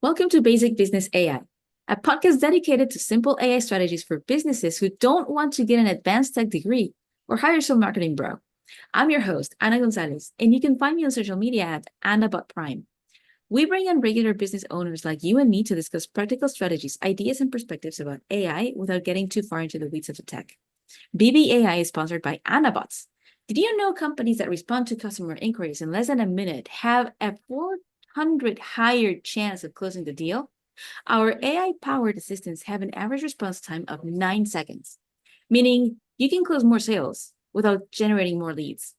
Welcome to Basic Business AI, a podcast dedicated to simple AI strategies for businesses who don't want to get an advanced tech degree or hire some marketing bro. I'm your host, Ana Gonzalez, and you can find me on social media at AnnaBotPrime. We bring in regular business owners like you and me to discuss practical strategies, ideas, and perspectives about AI without getting too far into the weeds of the tech. BBAI is sponsored by AnnaBots. Did you know companies that respond to customer inquiries in less than a minute have a 400 higher chance of closing the deal? Our AI-powered assistants have an average response time of 9 seconds, meaning you can close more sales without generating more leads.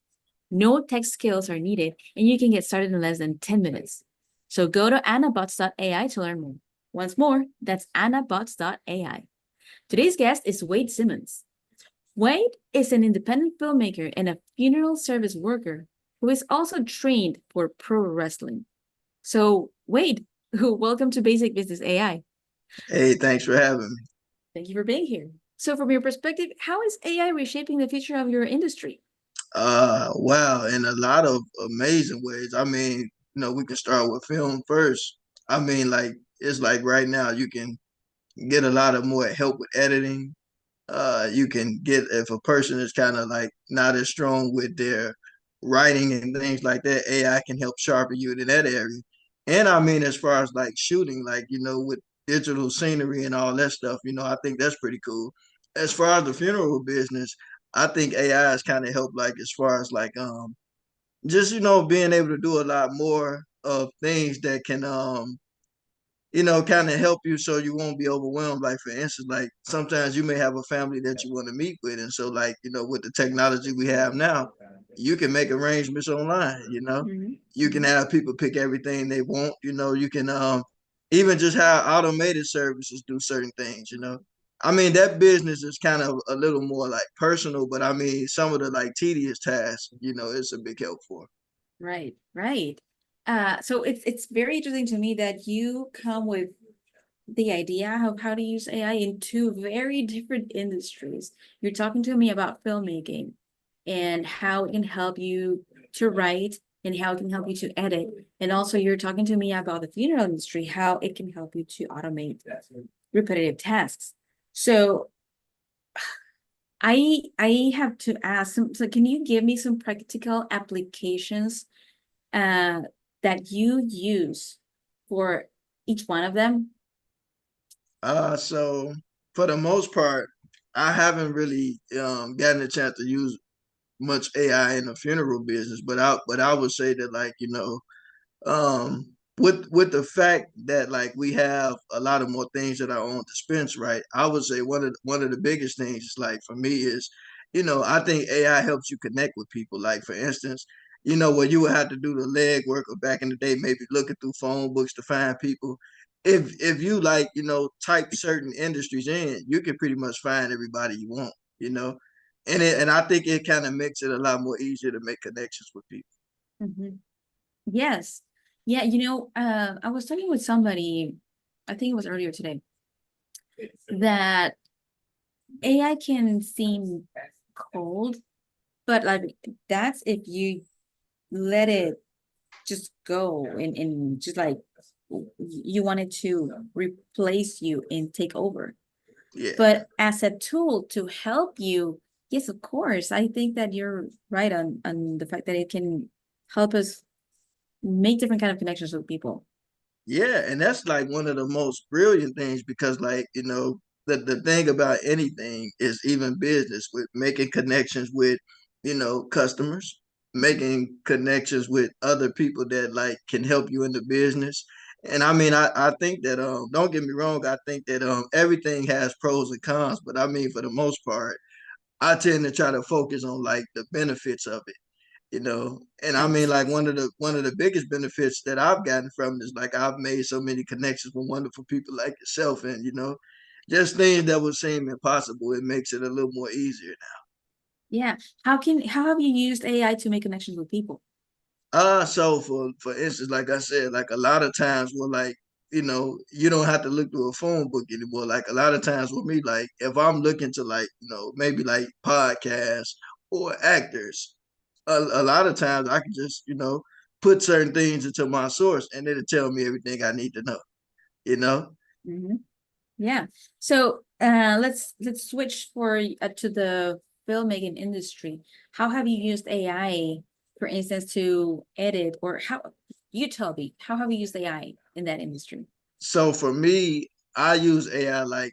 No tech skills are needed, and you can get started in less than 10 minutes. So go to annabots.ai to learn more. Once more, that's annabots.ai. Today's guest is Wade Simmons. Wade is an independent filmmaker and a funeral service worker who is also trained for pro wrestling. So, Wade, welcome to Basic Business AI. Hey, thanks for having me. Thank you for being here. So, from your perspective, how is AI reshaping the future of your industry? Wow, in a lot of amazing ways. We can start with film first. It's like right now you can get a lot of more help with editing. You can get if a person is kind of like not as strong with their writing and things like that, AI can help sharpen you in that area. And as far as like shooting, with digital scenery and all that stuff, I think that's pretty cool. As far as the funeral business, I think AI has kind of helped like as far as like just being able to do a lot more of things that can kind of help you so you won't be overwhelmed. Like for instance, like sometimes you may have a family that you want to meet with, and so like with the technology we have now, you can make arrangements online. You can have people pick everything they want. You can even just have automated services do certain things. That business is kind of a little more like personal, but some of the like tedious tasks, it's a big help for. Right, right. So it's very interesting to me that you come with the idea of how to use AI in two very different industries. You're talking to me about filmmaking and how it can help you to write and how it can help you to edit. And also you're talking to me about the funeral industry, how it can help you to automate repetitive tasks. So I have to ask, so can you give me some practical applications uh, that you use for each one of them? So for the most part, I haven't really gotten a chance to use much AI in the funeral business, but I would say that like with the fact that like we have a lot of more things that are on dispense, right? I would say one of the biggest things is like for me is I think AI helps you connect with people. Like for instance, where you would have to do the leg work or back in the day, maybe looking through phone books to find people. If you like, type certain industries in, you can pretty much find everybody you want, you know. And I think it kind of makes it a lot more easier to make connections with people. Mhm. Yes. Yeah, I was talking with somebody, I think it was earlier today, that AI can seem cold, but like that's if you let it just go and just like you want it to replace you and take over. Yeah. But as a tool to help you, yes, of course, I think that you're right on the fact that it can help us make different kind of connections with people. Yeah, and that's like one of the most brilliant things because like, the thing about anything is even business with making connections with, customers, making connections with other people that like can help you in the business. And I think that don't get me wrong, I think that everything has pros and cons, but for the most part, I tend to try to focus on like the benefits of it. And Yes. like one of the biggest benefits that I've gotten from it is like I've made so many connections with wonderful people like yourself, and just things that would seem impossible, it makes it a little more easier Yeah. How have you used AI to make connections with people? now. So for instance, like I said, like a lot of times we're like, you don't have to look through a phone book anymore. Like a lot of times with me, like if I'm looking to like, maybe like podcasts or actors, a lot of times I can just, put certain things into my source and it'll tell me everything I need to know. you know. Hmm. Yeah. So let's switch to the filmmaking industry. How have you used AI, for instance, to edit, or how you tell me, how have you used AI in that industry? So for me, I use AI like,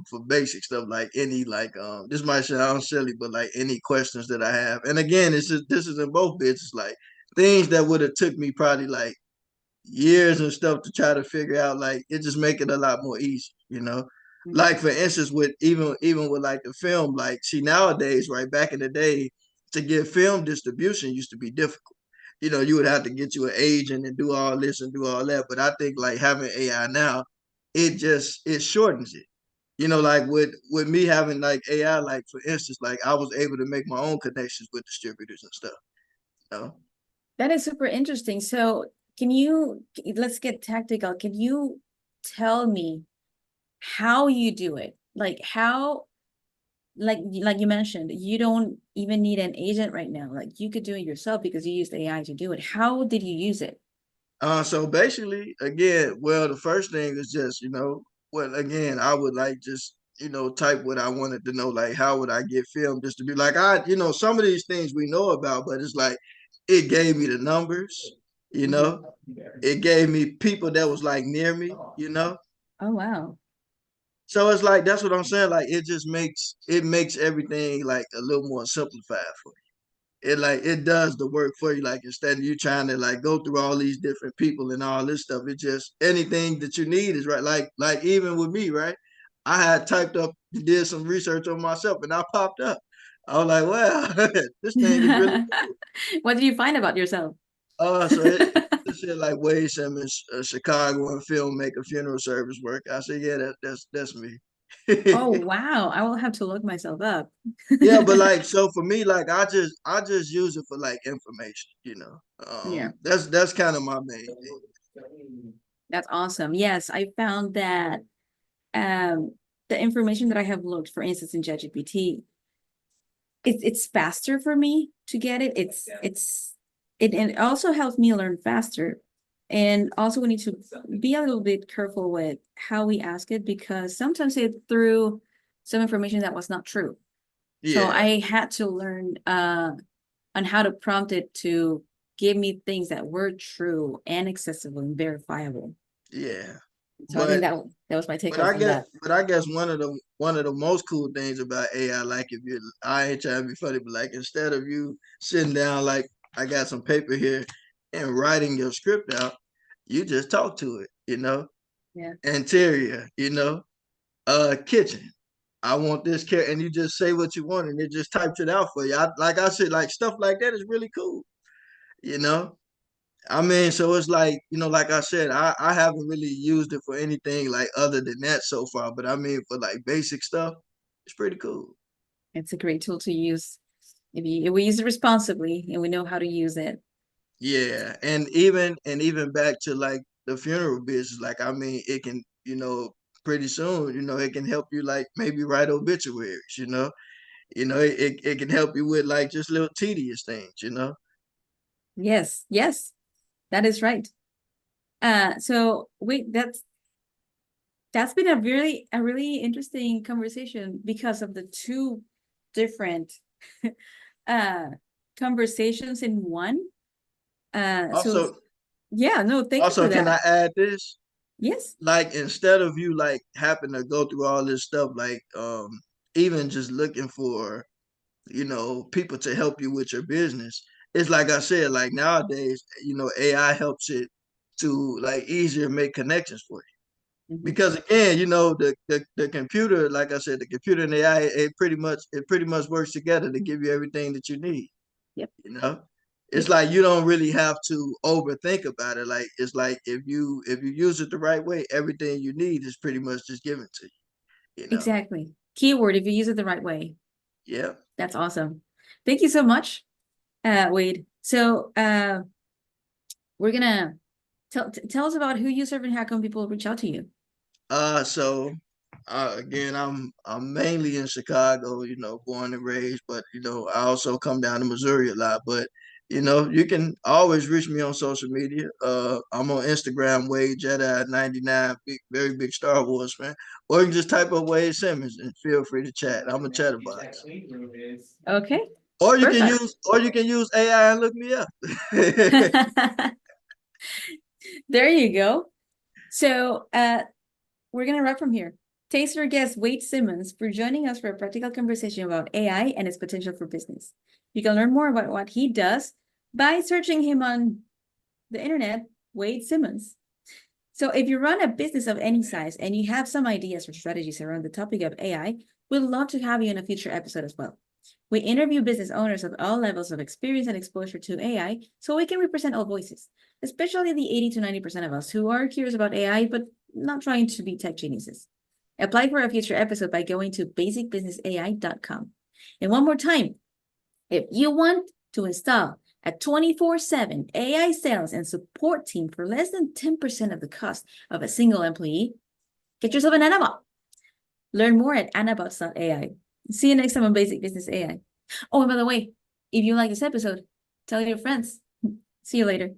for basic stuff like any like this might sound silly, but like any questions that I have. And again, this is in both business, like things that would have took me probably like years and stuff to try to figure out, like it just make it a lot more easy. Mhm. Like for instance, with even with like the film, like see nowadays, right, back in the day, to get film distribution used to be difficult. You would have to get you an agent and do all this and do all that. But I think like having AI now, it shortens it. Like with me having like AI, like for instance, like I was able to make my own connections with distributors and stuff. You know? That is super interesting. So let's get tactical. Can you tell me how you do it? Like how, like you mentioned, you don't even need an agent right now. Like you could do it yourself because you used AI to do it. How did you use it? So basically, again, well, the first thing is just, well, again, I would like just, type what I wanted to know, like how would I get film just to be like some of these things we know about, but it's like it gave me the numbers, you Mhm. know, it gave me people that was like near me. Oh, wow. So it's like that's what I'm saying. Like it makes everything like a little more simplified for it, like it does the work for you. Like instead of you trying to like go through all these different people and all this stuff, it just anything that you need is right. Like even with me, right? I had typed up, did some research on myself, and I popped up. I was like, wow, this thing is really cool. What did you find about yourself? So it said like Wade Simmons, Chicago and filmmaker, funeral service work. I said, yeah, that's me. Oh, wow. I will have to look myself up. Yeah, but like so for me, like I just use it for like information. Yeah, That's kind of my main thing. that's awesome. Yes, I found that um the information that I have looked, for instance, in ChatGPT, it's faster for me to get it. It also helps me learn faster. And also we need to be a little bit careful with how we ask it because sometimes it threw some information that was not true. So Yeah, I had to learn on how to prompt it to give me things that were true and accessible and verifiable. yeah. So I think But that was my but takeaway I from guess that. but I guess one of the most cool things about AI, like if you I ain't trying to be funny, but like instead of you sitting down like I got some paper here and writing your script out, you just talk to it. Yeah. Interior, kitchen. I want this care, and you just say what you want, and it just types it out for you. Like I said, like stuff like that is really cool. You know, I mean, so it's like like I said, I haven't really used it for anything like other than that so far. But I mean, for like basic stuff, it's pretty cool. It's a great tool to use if we use it responsibly and we know how to use it. Yeah, and even back to like the funeral business, like I mean, it can pretty soon it can help you like maybe write obituaries. It can help you with like just little tedious things. Yes, yes, that is right. So wait, that's been a really interesting conversation because of the two different uh conversations in one. So Also, yeah, no, thank you also, for can that. I add this? Yes. Like instead of you like having to go through all this stuff, like even just looking for people to help you with your business, it's like I said, like nowadays, AI helps it to like easier make connections for you. Mhm. Because again, the computer, like I said, the computer and AI, it pretty much works together to give you everything that you need. Yep. You know, it's Yep. like you don't really have to overthink about it. Like it's like if you use it the right way, everything you need is pretty much just given to you. Exactly. Keyword, if you use it the right way. Yeah. That's awesome. Thank you so much, Wade. So we're gonna tell us about who you serve and how come people reach out to you. So again, I'm mainly in Chicago, born and raised, but I also come down to Missouri a lot. But You can always reach me on social media. I'm on Instagram, Wade Jedi 99, very big Star Wars fan. Or you can just type up Wade Simmons and feel free to chat. I'm a chatterbox. Okay, Or you can perfect. use AI and look me up. There you go. So we're gonna wrap from here. Thanks to our guest Wade Simmons for joining us for a practical conversation about AI and its potential for business. You can learn more about what he does by searching him on the internet, Wade Simmons. So if you run a business of any size and you have some ideas or strategies around the topic of AI, we'd love to have you in a future episode as well. We interview business owners of all levels of experience and exposure to AI so we can represent all voices, especially the 80 to 90% of us who are curious about AI but not trying to be tech geniuses. Apply for a future episode by going to basicbusinessai.com. And one more time, if you want to install a 24/7 AI sales and support team for less than 10% of the cost of a single employee, get yourself an Anabot. Learn more at anabots.ai. See you next time on Basic Business AI. Oh, and by the way, if you like this episode, tell your friends. See you later.